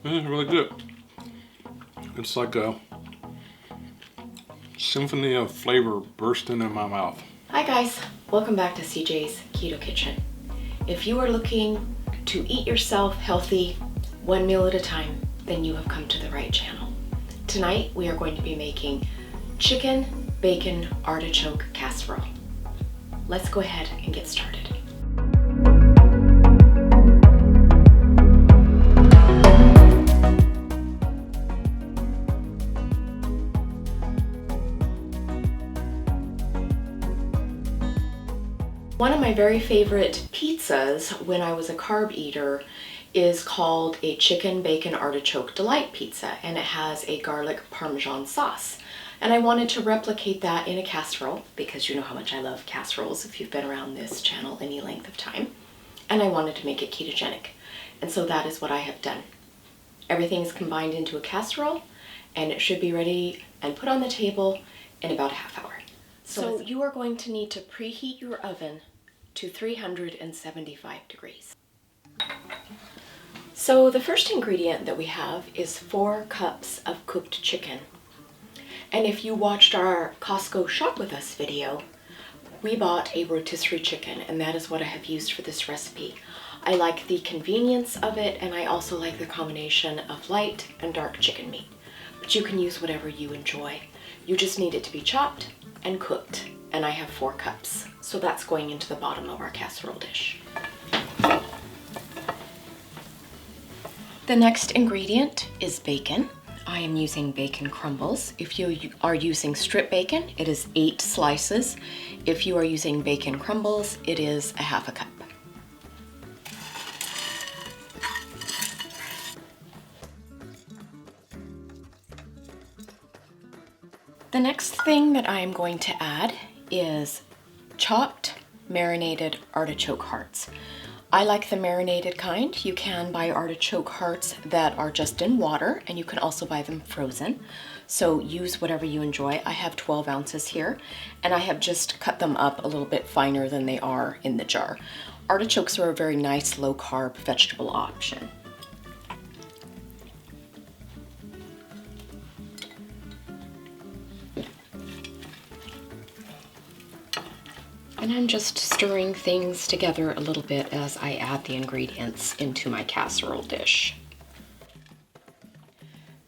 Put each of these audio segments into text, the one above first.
This is really good. It's like a symphony of flavor bursting in my mouth. Hi guys, welcome back to CJ's Keto Kitchen. If you are looking to eat yourself healthy, one meal at a time, then you have come to the right channel. Tonight we are going to be making chicken bacon artichoke casserole. Let's go ahead and get started. One of my very favorite pizzas when I was a carb eater is called a chicken bacon artichoke De-Lite pizza, and it has a garlic parmesan sauce. And I wanted to replicate that in a casserole because you know how much I love casseroles if you've been around this channel any length of time. And I wanted to make it ketogenic. And so that is what I have done. Everything is combined into a casserole and it should be ready and put on the table in about a half hour. So you are going to need to preheat your oven to 375 degrees. So the first ingredient that we have is 4 cups of cooked chicken. And if you watched our Costco Shop With Us video, we bought a rotisserie chicken, and that is what I have used for this recipe. I like the convenience of it, and I also like the combination of light and dark chicken meat. But you can use whatever you enjoy. You just need it to be chopped and cooked, and I have 4 cups. So that's going into the bottom of our casserole dish. The next ingredient is bacon. I am using bacon crumbles. If you are using strip bacon, it is 8 slices. If you are using bacon crumbles, it is a half a cup. The next thing that I am going to add is chopped marinated artichoke hearts. I like the marinated kind. You can buy artichoke hearts that are just in water, and you can also buy them frozen. So use whatever you enjoy. I have 12 ounces here, and I have just cut them up a little bit finer than they are in the jar. Artichokes are a very nice low-carb vegetable option. And I'm just stirring things together a little bit as I add the ingredients into my casserole dish.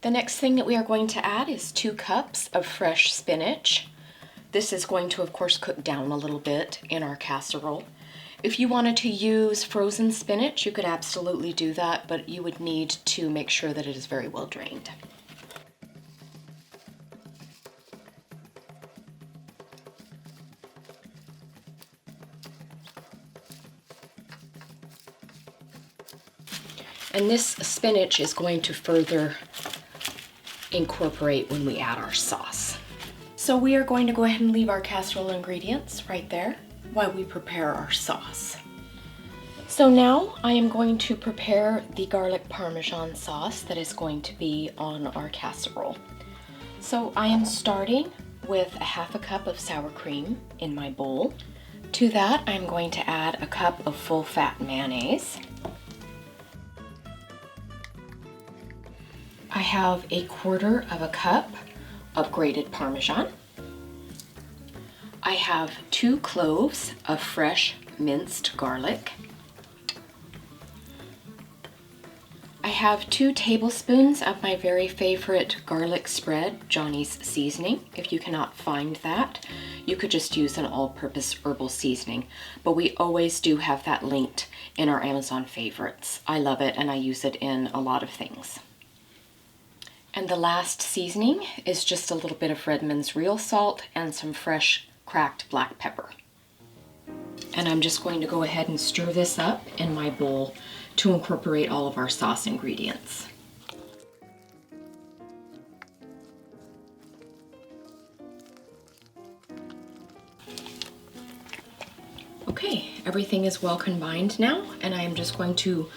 The next thing that we are going to add is 2 cups of fresh spinach. This is going to, of course, cook down a little bit in our casserole. If you wanted to use frozen spinach, you could absolutely do that, but you would need to make sure that it is very well drained. And this spinach is going to further incorporate when we add our sauce. So we are going to go ahead and leave our casserole ingredients right there while we prepare our sauce. So now I am going to prepare the garlic parmesan sauce that is going to be on our casserole. So I am starting with a half a cup of sour cream in my bowl. To that, I'm going to add a cup of full-fat mayonnaise. I have a 1/4 of a cup of grated Parmesan. I have 2 cloves of fresh minced garlic. I have 2 tablespoons of my very favorite garlic spread, Johnny's seasoning. If you cannot find that, you could just use an all-purpose herbal seasoning, but we always do have that linked in our Amazon favorites. I love it, and I use it in a lot of things. And the last seasoning is just a little bit of Redmond's real salt and some fresh cracked black pepper. And I'm just going to go ahead and stir this up in my bowl to incorporate all of our sauce ingredients. Okay, everything is well combined now, and I am just going to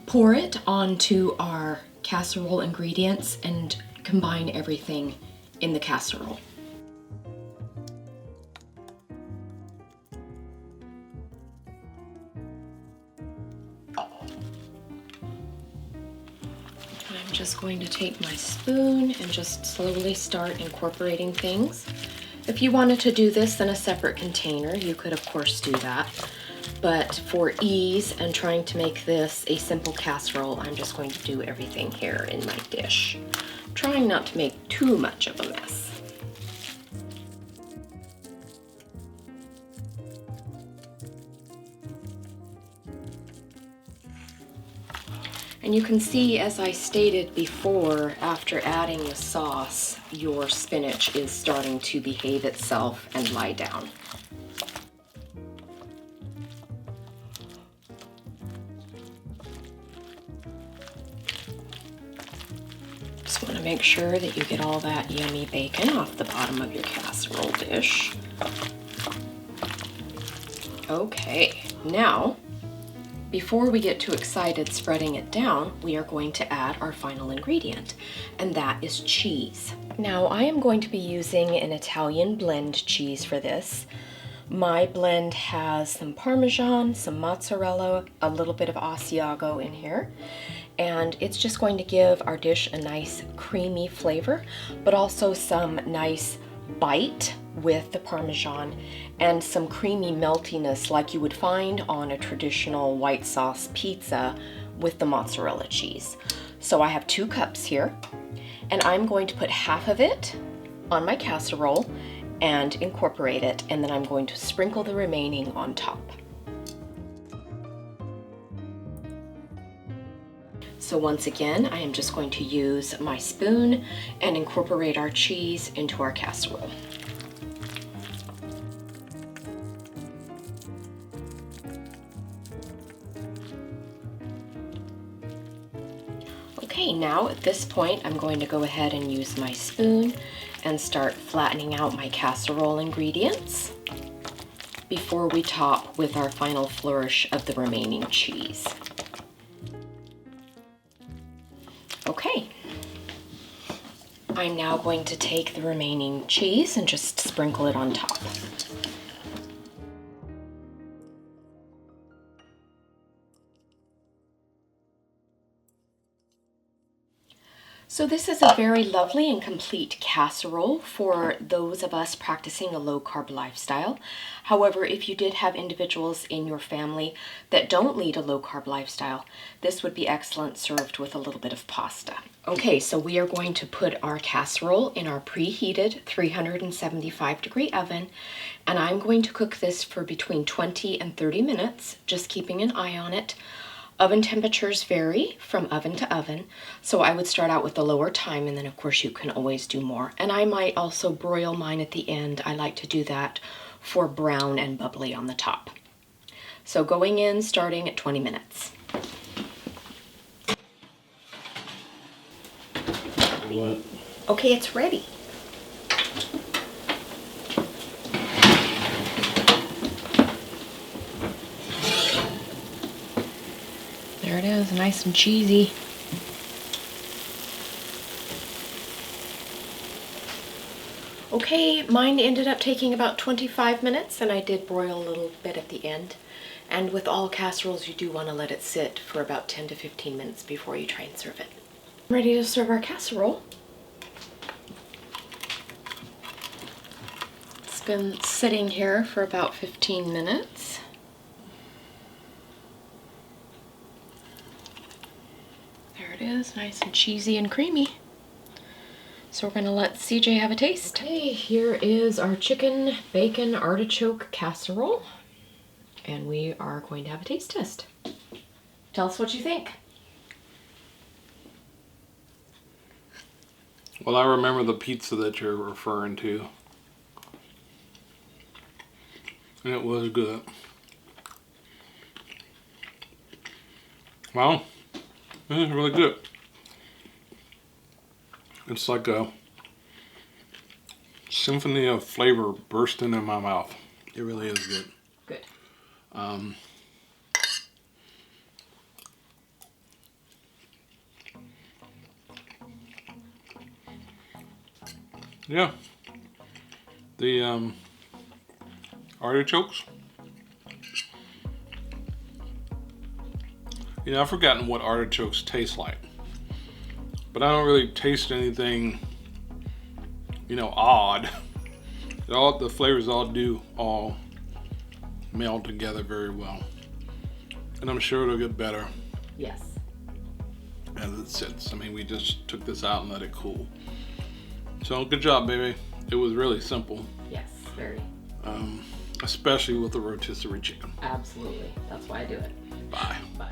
pour it onto our casserole ingredients and combine everything in the casserole. just going to take my spoon and just slowly start incorporating things. If you wanted to do this in a separate container, you could of course do that. But for ease and trying to make this a simple casserole, I'm just going to do everything here in my dish, trying not to make too much of a mess. And you can see, as I stated before, after adding the sauce, your spinach is starting to behave itself and lie down. Just want to make sure that you get all that yummy bacon off the bottom of your casserole dish. Okay, now, before we get too excited spreading it down, we are going to add our final ingredient, and that is cheese. Now, I am going to be using an Italian blend cheese for this. My blend has some Parmesan, some mozzarella, a little bit of Asiago in here, and it's just going to give our dish a nice creamy flavor, but also some nice bite with the Parmesan and some creamy meltiness like you would find on a traditional white sauce pizza with the mozzarella cheese. So I have 2 cups here, and I'm going to put half of it on my casserole and incorporate it, and then I'm going to sprinkle the remaining on top. So once again, I am just going to use my spoon and incorporate our cheese into our casserole. Okay, now at this point, I'm going to go ahead and use my spoon and start flattening out my casserole ingredients before we top with our final flourish of the remaining cheese. Okay, I'm now going to take the remaining cheese and just sprinkle it on top. So this is a very lovely and complete casserole for those of us practicing a low-carb lifestyle. However, if you did have individuals in your family that don't lead a low-carb lifestyle, this would be excellent served with a little bit of pasta. Okay, so we are going to put our casserole in our preheated 375-degree oven, and I'm going to cook this for between 20 and 30 minutes, just keeping an eye on it. Oven temperatures vary from oven to oven, so I would start out with the lower time, and then of course you can always do more. And I might also broil mine at the end. I like to do that for brown and bubbly on the top. So going in, starting at 20 minutes. What? Okay, it's ready. There it is, nice and cheesy. Okay, mine ended up taking about 25 minutes, and I did broil a little bit at the end. And with all casseroles, you do want to let it sit for about 10 to 15 minutes before you try and serve it. Ready to serve our casserole. It's been sitting here for about 15 minutes. There it is, nice and cheesy and creamy. So we're gonna let CJ have a taste. Okay, here is our chicken bacon artichoke casserole. And we are going to have a taste test. Tell us what you think. Well, I remember the pizza that you're referring to. And it was good. Well, this is really good. It's like a symphony of flavor bursting in my mouth. It really is good. Good. Yeah. The artichokes. You know, I've forgotten what artichokes taste like. but I don't really taste anything, you know, odd. The flavors all meld together very well. And I'm sure it'll get better Yes. as it sits. I mean, we just took this out and let it cool. So good job, baby. It was really simple. Yes, very. Especially with the rotisserie chicken. Absolutely. That's why I do it. Bye. Bye.